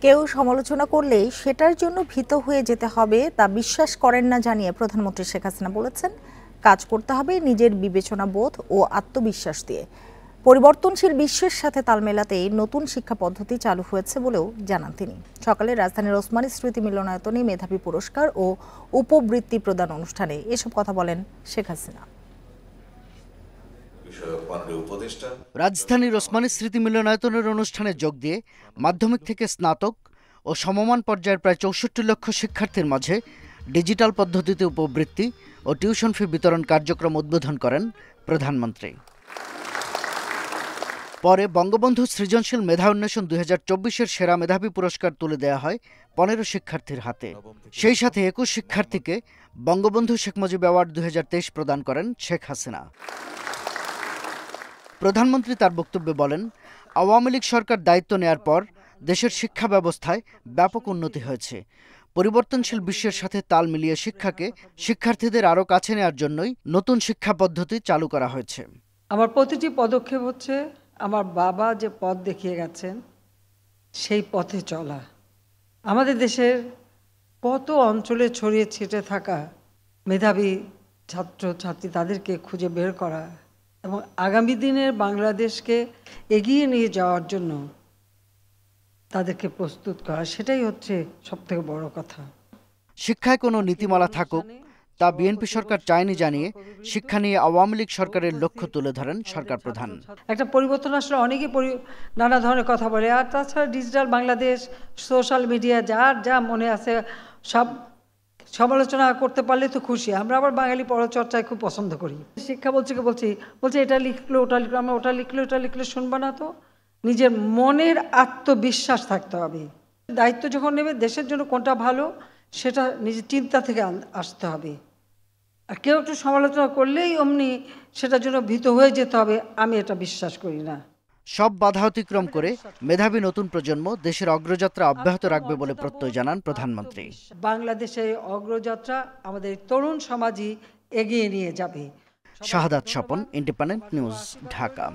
কেউ সমালোচনা করলেই সেটার জন্য ভীত হয়ে যেতে হবে তা বিশ্বাস করেন না জানিয়ে প্রধানমন্ত্রী শেখ হাসিনা বলেছেন, কাজ করতে হবে নিজের বিবেচনা বোধ ও আত্মবিশ্বাস দিয়ে। পরিবর্তনশীল বিশ্বের সাথে তাল মেলাতেই নতুন শিক্ষা পদ্ধতি চালু হয়েছে বলেও জানান তিনি। সকালে রাজধানীর ওসমানী স্মৃতি মিলনায়তনে মেধাবী পুরস্কার ও উপবৃত্তি প্রদান অনুষ্ঠানে এসব কথা বলেন শেখ হাসিনা। রাজধানীর ওসমানী স্মৃতি মিলনায়তনের অনুষ্ঠানে যোগ দিয়ে মাধ্যমিক থেকে স্নাতক ও সমমান পর্যায়ের প্রায় ৬৪ লক্ষ শিক্ষার্থীর মাঝে ডিজিটাল পদ্ধতিতে উপবৃত্তি ও টিউশন ফি বিতরণ কার্যক্রম উদ্বোধন করেন প্রধানমন্ত্রী। পরে বঙ্গবন্ধু সৃজনশীল মেধা উন্মেষণ ২০২৪-এর সেরা মেধাবী পুরস্কার তুলে দেওয়া হয় ১৫ শিক্ষার্থীর হাতে। সেই সাথে ২১ শিক্ষার্থীকে বঙ্গবন্ধু শেখ মুজিব অ্যাওয়ার্ড ২০২৩ প্রদান করেন শেখ হাসিনা। প্রধানমন্ত্রী তার বক্তব্যে বলেন, আওয়ামী লীগ সরকার দায়িত্ব নেয়ার পর দেশের শিক্ষা ব্যবস্থায় ব্যাপক উন্নতি হয়েছে। পরিবর্তনশীল বিশ্বের সাথে তাল মিলিয়ে শিক্ষাকে শিক্ষার্থীদের আরও কাছে নেওয়ার জন্যই নতুন শিক্ষা পদ্ধতি চালু করা হয়েছে। আমার প্রতিটি পদক্ষেপ হচ্ছে আমার বাবা যে পথ দেখিয়ে গেছেন সেই পথে চলা। আমাদের দেশের কত অঞ্চলে ছড়িয়ে ছিটে থাকা মেধাবী ছাত্র ছাত্রী তাদেরকে খুঁজে বের করা এবং আগামী দিনের বাংলাদেশকে এগিয়ে নিয়ে যাওয়ার জন্য তাদেরকে প্রস্তুত করা, সেটাই হচ্ছে সবথেকে বড় কথা। শিক্ষায় কোনো নীতিমালা থাকুক তা বিএনপি সরকার চায়নি জানিয়ে শিক্ষা নিয়ে আওয়ামী লীগ সরকারের লক্ষ্য তুলে ধরেন সরকার প্রধান। একটা পরিবর্তন আসলে অনেকে নানা ধরনের কথা বলে, আর তাছাড়া ডিজিটাল বাংলাদেশ, সোশ্যাল মিডিয়া, যার যা মনে আছে সব সমালোচনা করতে পারলে তো খুশি। আমরা আবার বাঙালি পরচর্চায় খুব পছন্দ করি। শিক্ষা বলছে এটা লিখলো ওটা লিখলো, আমরা ওটা লিখলে শুনবা না তো। নিজের মনের আত্মবিশ্বাস থাকতে হবে। দায়িত্ব যখন নেবে দেশের জন্য কোনটা ভালো সেটা নিজের চিন্তা থেকে আসতে হবে। আর কেউ একটু সমালোচনা করলেই অমনি সেটার জন্য ভীত হয়ে যেতে হবে, আমি এটা বিশ্বাস করি না। সব বাধা অতিক্রম করে মেধাবী নতুন প্রজন্ম দেশের অগ্রযাত্রা অব্যাহত রাখবে বলে প্রত্যয় জানান প্রধানমন্ত্রী। বাংলাদেশের অগ্রযাত্রা আমাদের তরুণ সমাজই এগিয়ে নিয়ে যাবে। শাহাদাত স্বপন, ইন্ডিপেন্ডেন্ট নিউজ, ঢাকা।